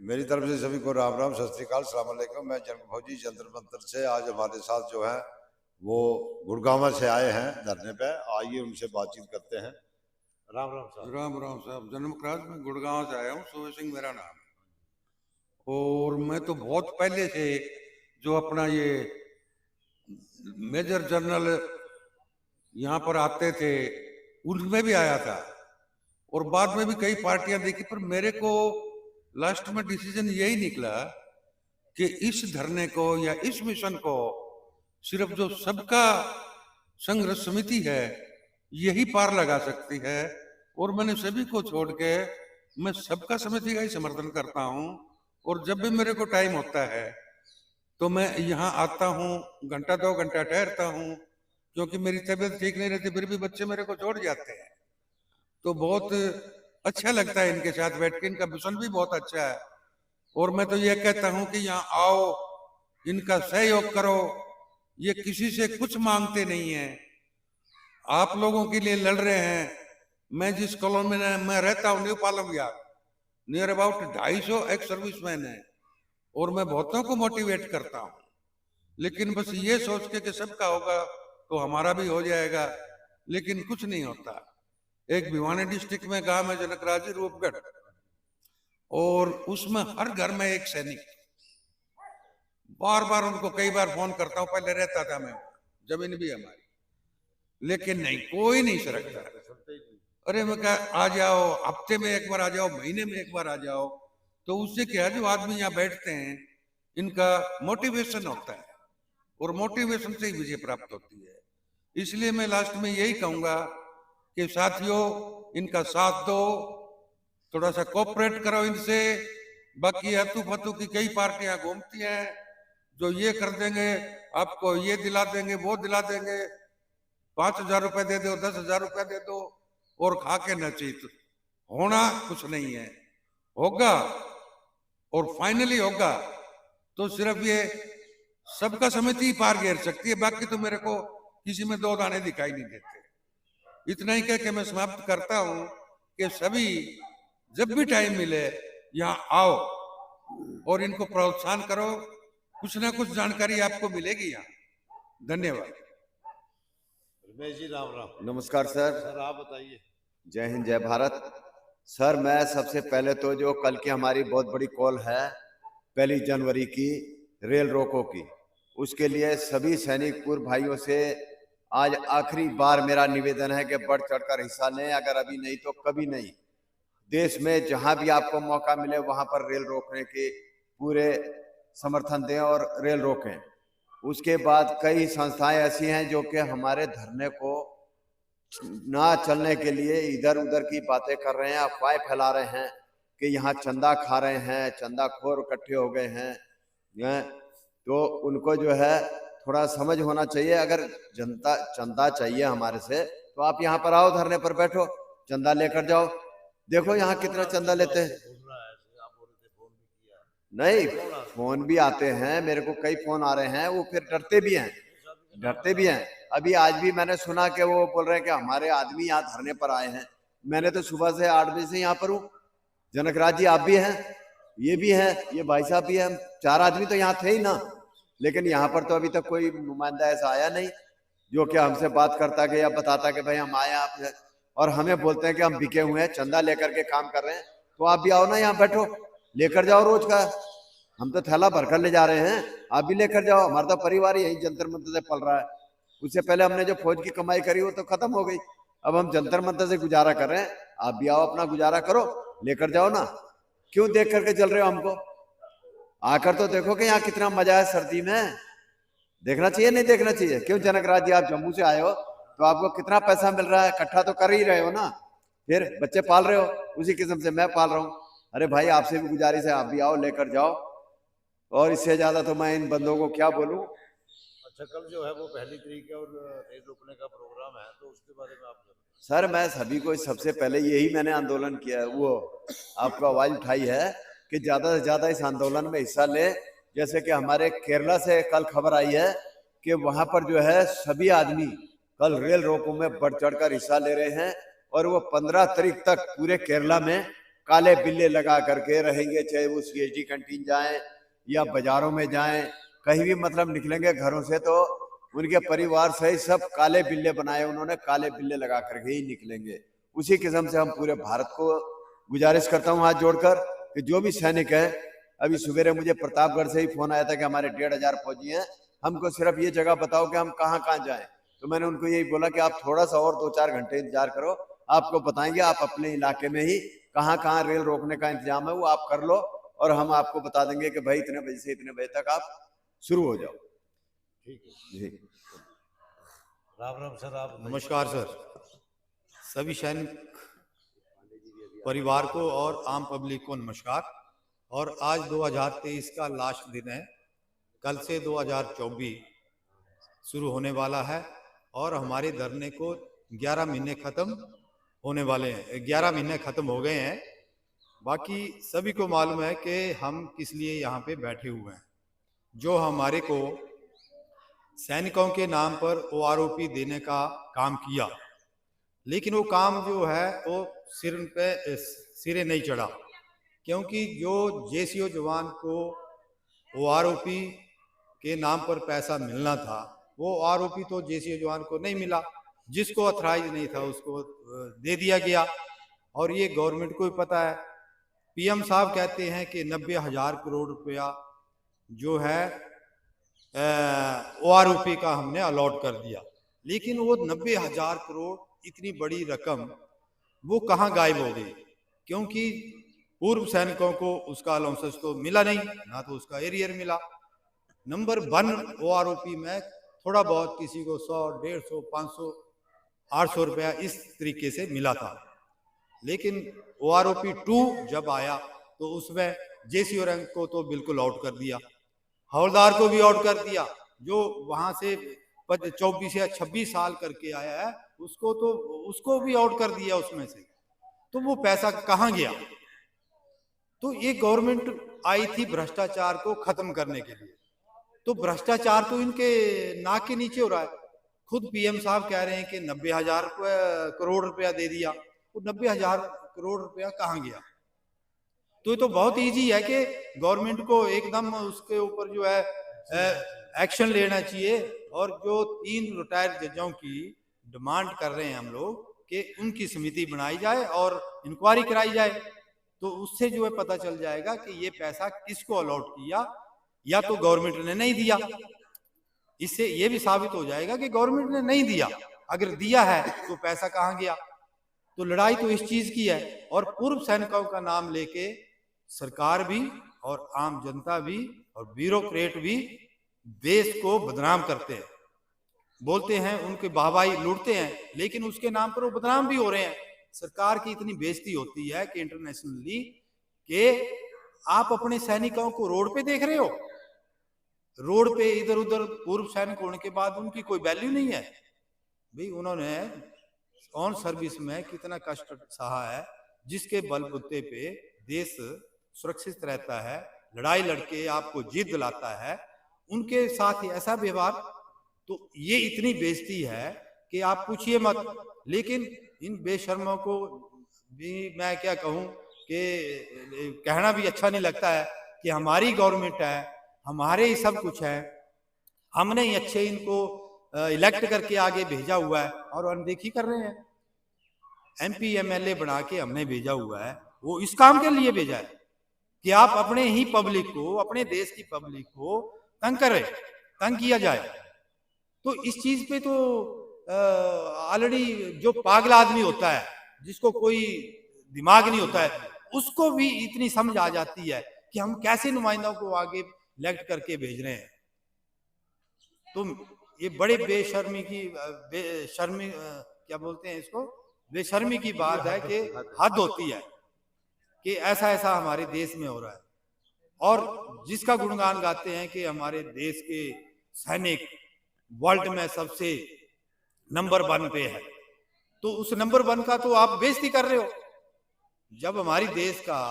मेरी तरफ से सभी को राम राम, सत श्री अकाल, सलाम अलैकुम। मैं जंग फौजी जंतर मंतर से। आज हमारे साथ जो है वो गुड़गांव से आए हैं धरने पे। आइए उनसे बातचीत करते हैं। राम राम साहब। राम राम साहब। जन्म क्रास में गुड़गांव से आया हूँ। सूबे सिंह मेरा नाम है। और मैं तो बहुत पहले से जो अपना ये मेजर जनरल यहाँ पर आते थे उनमें भी आया था, और बाद में भी कई पार्टियां देखी, पर मेरे को लास्ट में डिसीजन यही निकला कि इस धरने को या इस मिशन को सिर्फ जो सबका संघर्ष समिति है यही पार लगा सकती है। और मैंने सभी को छोड़ के मैं सबका समिति का ही समर्थन करता हूँ। और जब भी मेरे को टाइम होता है तो मैं यहाँ आता हूँ, घंटा 2 घंटा ठहरता हूँ, क्योंकि मेरी तबीयत ठीक नहीं रहती, फिर भी बच्चे मेरे को छोड़ जाते हैं। तो बहुत अच्छा लगता है इनके साथ बैठ के। इनका मिशन भी बहुत अच्छा है। और मैं तो ये कहता हूँ कि यहाँ आओ, इनका सहयोग करो। ये किसी से कुछ मांगते नहीं है, आप लोगों के लिए लड़ रहे हैं। मैं जिस कॉलोनी में मैं रहता हूँ, new Palam Vihar, near about 250 ex serviceman है, और मैं बहुतों को मोटिवेट करता हूँ। लेकिन बस ये सोच के कि सबका होगा तो हमारा भी हो जाएगा, लेकिन कुछ नहीं होता। एक भिवानी डिस्ट्रिक्ट में गांव है जनकराजी रूपगढ़, और उसमें हर घर में एक सैनिक। बार बार उनको कई बार फोन करता हूँ, पहले रहता था मैं, जमीन भी हमारी, लेकिन नहीं, कोई नहीं सरकता। अरे मैं कहा आ जाओ, हफ्ते में एक बार आ जाओ, महीने में एक बार आ जाओ। तो उससे क्या, जो आदमी यहाँ बैठते हैं इनका मोटिवेशन होता है, और मोटिवेशन से ही विजय प्राप्त होती है। इसलिए मैं लास्ट में यही कहूंगा कि साथियों, इनका साथ दो, थोड़ा सा कोऑपरेट करो इनसे। बाकी हतू फतू की कई पार्टियां घूमती हैं, जो ये कर देंगे, आपको ये दिला देंगे, वो दिला देंगे, 5,000 रुपए दे दो, 10,000 रुपए दे दो, और खा के नचीत। होना कुछ नहीं है, होगा और फाइनली होगा तो सिर्फ ये सबका समिति पार घेर सकती है। बाकी तो मेरे को किसी में 2 दाने दिखाई नहीं देते। इतना ही कह के मैं समाप्त करता हूं कि सभी जब भी टाइम मिले यहाँ आओ और इनको प्रोत्साहन करो। कुछ ना कुछ जानकारी आपको मिलेगी यहाँ। धन्यवाद। रमेश जी राम राम। नमस्कार सर। सर आप बताइए। जय हिंद, जय भारत। सर मैं सबसे पहले तो जो कल की हमारी बहुत बड़ी कॉल है 1 जनवरी की रेल रोको की, उसके लिए सभी सैनिकपुर भाइयों से आज आखिरी बार मेरा निवेदन है कि बढ़ चढ़कर हिस्सा लें। अगर अभी नहीं तो कभी नहीं। देश में जहां भी आपको मौका मिले वहां पर रेल रोकने के पूरे समर्थन दें और रेल रोकें। उसके बाद कई संस्थाएं ऐसी हैं जो कि हमारे धरने को ना चलने के लिए इधर उधर की बातें कर रहे हैं, अफवाहें फैला रहे हैं कि यहाँ चंदा खा रहे हैं, चंदाखोर इकट्ठे हो गए हैं। तो उनको जो है थोड़ा समझ होना चाहिए। अगर जनता चंदा चाहिए हमारे से तो आप यहाँ पर आओ, धरने पर बैठो, चंदा लेकर जाओ। देखो यहाँ कितना चंदा लेते हैं। नहीं, फोन भी आते हैं, मेरे को कई फोन आ रहे हैं, वो फिर डरते भी हैं। अभी आज भी मैंने सुना कि वो बोल रहे हैं कि हमारे आदमी यहाँ धरने पर आए हैं। मैंने तो सुबह से 8 बजे से यहाँ पर हूँ। जनकराज जी आप भी हैं, ये भी हैं, ये भाई साहब भी हैं, 4 आदमी तो यहाँ थे ही ना। लेकिन यहाँ पर तो अभी तक कोई नुमाइंदा ऐसा आया नहीं जो कि हमसे बात करता कि या बताता कि भाई हम आए आप, और हमें बोलते हैं कि हम बिके हुए हैं, चंदा लेकर के काम कर रहे हैं। तो आप भी आओ ना, यहाँ बैठो, लेकर जाओ रोज का। हम तो थैला भरकर ले जा रहे हैं, आप भी लेकर जाओ। हमारा तो परिवार यही जंतर मंतर से पल रहा है। उससे पहले हमने जो फौज की कमाई करी वो तो खत्म हो गई, अब हम जंतर मंतर से गुजारा कर रहे हैं। आप भी आओ, अपना गुजारा करो, लेकर जाओ ना। क्यों देख करके चल रहे हो हमको? आकर तो देखो कि यहाँ कितना मजा है सर्दी में। देखना चाहिए नहीं देखना चाहिए? क्यों जनकराज जी, आप जम्मू से आए हो तो आपको कितना पैसा मिल रहा है, इकट्ठा तो कर ही रहे हो ना, फिर बच्चे पाल रहे हो, उसी किस्म से मैं पाल रहा हूँ। अरे भाई आपसे भी गुजारिश है, आप भी आओ, लेकर जाओ। और इससे ज्यादा तो मैं इन बंदों को क्या बोलूं। अच्छा, कल जो है वो 1 तारीख है और रेल रोकने का प्रोग्राम है, तो उसके बारे में आप सर मैं सभी को सबसे पहले यही मैंने आंदोलन किया है, वो आपको आवाज उठाई है कि ज्यादा से ज्यादा इस आंदोलन में हिस्सा ले। जैसे कि हमारे केरला से कल खबर आई है कि वहां पर जो है सभी आदमी कल रेल रोको में बढ़ चढ़कर हिस्सा ले रहे हैं, और वो 15 तारीख तक पूरे केरला में काले बिल्ले लगा करके रहेंगे, चाहे वो सीएसडी कैंटीन जाएं या बाजारों में जाएं, कहीं भी मतलब निकलेंगे घरों से तो उनके परिवार सहित सब काले बिल्ले बनाए उन्होंने, काले बिल्ले लगा करके ही निकलेंगे। उसी किस्म से हम पूरे भारत को गुजारिश करता हूं हाथ जोड़कर कि जो भी सैनिक है, अभी सवेरे मुझे प्रतापगढ़ से ही फोन आया था कि हमारे 1500 फौजी हैं, हमको सिर्फ ये जगह बताओ कि हम कहाँ कहाँ जाएं। तो मैंने उनको यही बोला कि आप थोड़ा सा और 2-4 घंटे इंतजार करो, आपको बताएंगे, आप अपने इलाके में ही कहाँ कहाँ रेल रोकने का इंतजाम है वो आप कर लो और हम आपको बता देंगे कि भाई इतने बजे से इतने बजे तक आप शुरू हो जाओ। ठीक है जी राम राम सर। आप नमस्कार सर, सभी सैनिक परिवार को और आम पब्लिक को नमस्कार। और आज 2023 का लास्ट दिन है, कल से 2024 शुरू होने वाला है और हमारे धरने को 11 महीने खत्म होने वाले हैं, 11 महीने खत्म हो गए हैं। बाकी सभी को मालूम है कि हम किस लिए यहाँ पे बैठे हुए हैं। जो हमारे को सैनिकों के नाम पर OROP देने का काम किया, लेकिन वो काम जो है वो सिरे नहीं चढ़ा, क्योंकि जो JCO जवान को OROP के नाम पर पैसा मिलना था वो OROP तो JCO जवान को नहीं मिला, जिसको अथराइज नहीं था उसको दे दिया गया। और ये गवर्नमेंट को भी पता है। PM साहब कहते हैं कि 90,000 करोड़ रुपया जो है OROP का हमने अलॉट कर दिया, लेकिन वो 90,000 करोड़ इतनी बड़ी रकम वो कहाँ गायब हो गई? क्योंकि पूर्व सैनिकों को उसका अलाउंसेस तो मिला नहीं, ना तो उसका एरियर मिला। नंबर 1 OROP में थोड़ा बहुत किसी को 100, 150, 500, 800 रुपया इस तरीके से मिला था। लेकिन OROP 2 जब आया तो उसमें JCO रैंक को तो बिल्कुल आउट कर दिया, हवलदार को भी आउट कर दिया। जो वहां से 24 या 26 साल करके आया है उसको भी आउट कर दिया उसमें से। तो वो पैसा कहाँ गया? तो ये गवर्नमेंट आई थी भ्रष्टाचार को खत्म करने के लिए, तो भ्रष्टाचार तो इनके नाक के नीचे हो रहा है। खुद PM साहब कह रहे हैं कि 90,000 करोड़ रुपया दे दिया, वो 90,000 करोड़ रुपया कहाँ गया? तो ये तो बहुत इजी है कि गवर्नमेंट को एकदम उसके ऊपर जो है एक्शन लेना चाहिए। और जो 3 रिटायर्ड जजों की डिमांड कर रहे हैं हम लोग कि उनकी समिति बनाई जाए और इंक्वायरी कराई जाए, तो उससे जो है पता चल जाएगा कि ये पैसा किसको अलॉट किया, या तो गवर्नमेंट ने नहीं दिया। इससे ये भी साबित हो जाएगा कि गवर्नमेंट ने नहीं दिया, अगर दिया है तो पैसा कहाँ गया। तो लड़ाई तो इस चीज की है। और पूर्व सैनिकों का नाम लेके सरकार भी और आम जनता भी और ब्यूरोक्रेट भी देश को बदनाम करते हैं, बोलते हैं, उनके वाहवाही लूटते हैं, लेकिन उसके नाम पर वो बदनाम भी हो रहे हैं। सरकार की इतनी बेइज्जती होती है कि इंटरनेशनली कि आप अपने सैनिकों को रोड पे देख रहे हो, रोड पे इधर उधर पूर्व सैनिक होने के बाद उनकी कोई वैल्यू नहीं है। भाई उन्होंने ऑन सर्विस में कितना कष्ट सहा है, जिसके बलबूते पे देश सुरक्षित रहता है, लड़ाई लड़के आपको जीत दिलाता है, उनके साथ ऐसा व्यवहार, तो ये इतनी बेइज्जती है कि आप पूछिए मत। लेकिन इन बेशर्मों को भी मैं क्या कहूँ कि कहना भी अच्छा नहीं लगता है कि हमारी गवर्नमेंट है, हमारे ही सब कुछ है, हमने ही अच्छे इनको इलेक्ट करके आगे भेजा हुआ है और अनदेखी कर रहे हैं। MP MLA बना के हमने भेजा हुआ है, वो इस काम के लिए भेजा है कि आप अपने ही पब्लिक को, अपने देश की पब्लिक को तंग करें, तंग किया जाए। तो इस चीज पे तो ऑलरेडी जो पागल आदमी होता है, जिसको कोई दिमाग नहीं होता है, उसको भी इतनी समझ आ जाती है कि हम कैसे नुमाइंदों को आगे इलेक्ट करके भेज रहे हैं। तो ये बड़े बेशर्मी की क्या बोलते हैं इसको, बेशर्मी की बात है कि हद होती है कि ऐसा ऐसा हमारे देश में हो रहा है। और जिसका गुणगान गाते हैं कि हमारे देश के सैनिक वर्ल्ड में सबसे नंबर 1 पे है, तो उस नंबर 1 का तो आप बेइज्जती कर रहे हो। जब हमारी देश का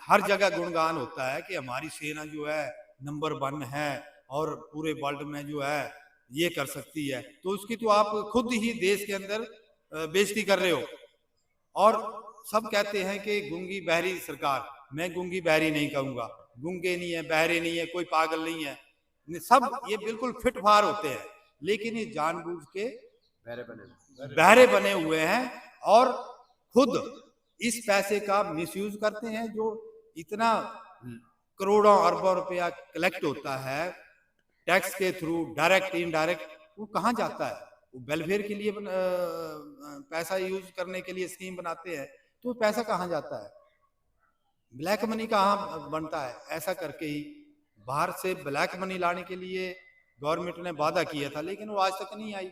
हर जगह गुणगान होता है कि हमारी सेना जो है नंबर 1 है और पूरे वर्ल्ड में जो है ये कर सकती है, तो उसकी तो आप खुद ही देश के अंदर बेइज्जती कर रहे हो। और सब कहते हैं कि गूंगी बहरी सरकार, मैं गूंगी बहरी नहीं कहूंगा, गूंगे नहीं है, बहरे नहीं है, कोई पागल नहीं है, सब ये बिल्कुल फिट फार होते हैं, लेकिन ये जानबूझ के बहरे बने हुए हैं और खुद इस पैसे का मिसयूज करते हैं। जो इतना करोड़ों अरबों रुपया कलेक्ट होता है टैक्स के थ्रू, डायरेक्ट इनडायरेक्ट, वो कहाँ जाता है? वो वेलफेयर के लिए पैसा यूज करने के लिए स्कीम बनाते हैं, तो पैसा कहाँ जाता है? ब्लैक मनी कहाँ बनता है? ऐसा करके ही बाहर से ब्लैक मनी लाने के लिए गवर्नमेंट ने वादा किया था, लेकिन वो आज तक नहीं आई।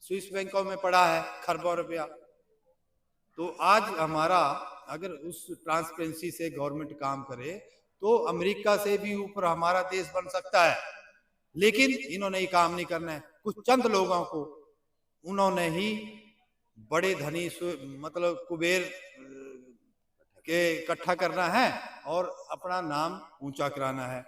स्विस बैंकों में पड़ा है खरबों रुपया। तो आज हमारा अगर उस ट्रांसपेरेंसी से गवर्नमेंट काम करे तो अमेरिका से भी ऊपर हमारा देश बन सकता है, लेकिन इन्होंने ये काम नहीं करना है। कुछ चंद लोगों को उन्होंने ही बड़े धनी मतलब कुबेर के इकट्ठा करना है और अपना नाम ऊंचा कराना है,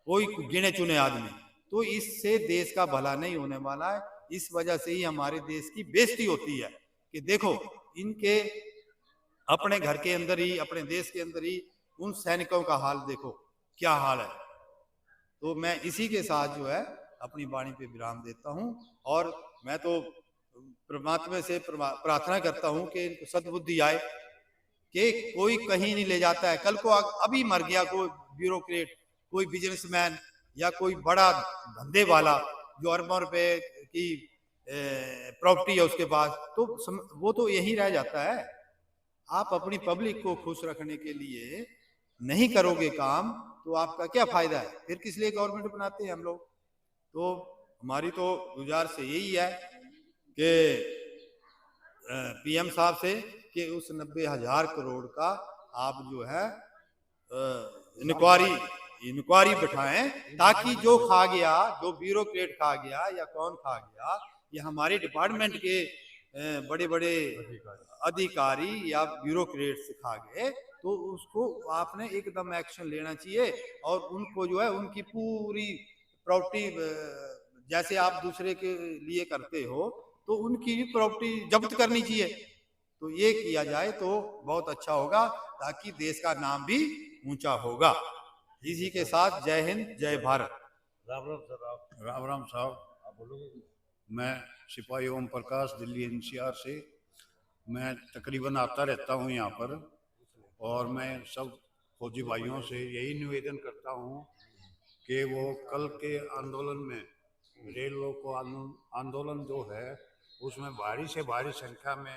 कोई गिने चुने आदमी। तो इससे देश का भला नहीं होने वाला है। इस वजह से ही हमारे देश की बेइज्जती होती है कि देखो इनके अपने घर के अंदर ही, अपने देश के अंदर ही उन सैनिकों का हाल देखो क्या हाल है। तो मैं इसी के साथ जो है अपनी वाणी पे विराम देता हूं और मैं तो परमात्मा से प्रार्थना करता हूं कि इनको सद्बुद्धि आए कि कोई कहीं नहीं ले जाता है। कल को अभी मर गया कोई ब्यूरोक्रेट, कोई बिजनेसमैन या कोई बड़ा धंधे वाला जो अरबों रुपए की प्रॉपर्टी है उसके पास, तो वो तो यही रह जाता है। आप अपनी पब्लिक को खुश रखने के लिए नहीं करोगे काम तो आपका क्या फायदा है? फिर किस लिए गवर्नमेंट बनाते हैं हम लोग? तो हमारी तो गुजारिश यही है कि पीएम साहब से कि उस 90,000 करोड़ का आप जो है इंक्वायरी बिठाएं, ताकि जो खा गया, जो ब्यूरोक्रेट खा गया या कौन खा गया, ये हमारे डिपार्टमेंट के बड़े बड़े अधिकारी या ब्यूरोक्रेट्स खा गए, तो उसको आपने एकदम एक्शन लेना चाहिए और उनको जो है उनकी पूरी प्रॉपर्टी, जैसे आप दूसरे के लिए करते हो तो उनकी भी प्रॉपर्टी जब्त करनी चाहिए। तो ये किया जाए तो बहुत अच्छा होगा, ताकि देश का नाम भी ऊंचा होगा। इसी के साथ जय हिंद, जय भारत। राम राम सर। राम राम साहब, आप बोलोगे? मैं सिपाही ओम प्रकाश, दिल्ली एनसीआर से। मैं तकरीबन आता रहता हूँ यहाँ पर और मैं सब फौजी भाइयों से यही निवेदन करता हूँ कि वो कल के आंदोलन में, रेल रोको आंदोलन जो है उसमें भारी से भारी संख्या में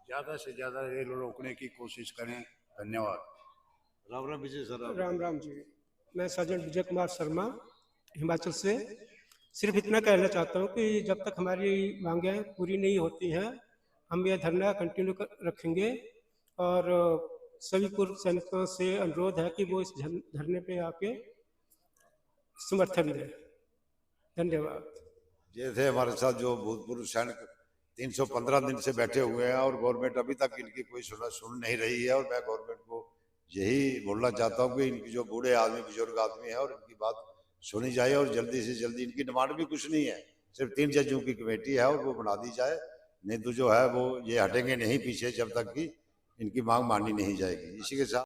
ज़्यादा से ज़्यादा रेल रोकने की कोशिश करें। धन्यवाद। राम राम विजय सर। राम राम जी, मैं सर्जन विजय कुमार शर्मा हिमाचल से। सिर्फ इतना कहना चाहता हूँ कि जब तक हमारी मांगें पूरी नहीं होती हैं हम यह धरना कंटिन्यू रखेंगे और सभी पूर्व सैनिकों से अनुरोध है कि वो इस धरने पे आके समर्थन दें। धन्यवाद। ये थे हमारे साथ जो भूतपूर्व सैनिक 315 दिन से बैठे हुए हैं और गवर्नमेंट अभी तक इनकी कोई सुन नहीं रही है। और मैं गवर्नमेंट को यही बोलना चाहता हूँ कि इनकी जो बूढ़े आदमी, बुजुर्ग आदमी है, और इनकी बात सुनी जाए और जल्दी से जल्दी, इनकी डिमांड भी कुछ नहीं है, सिर्फ 3 जजों की कमेटी है और वो बना दी जाए। नहीं तो जो है वो ये हटेंगे नहीं पीछे जब तक कि इनकी मांग मानी नहीं जाएगी। इसी के साथ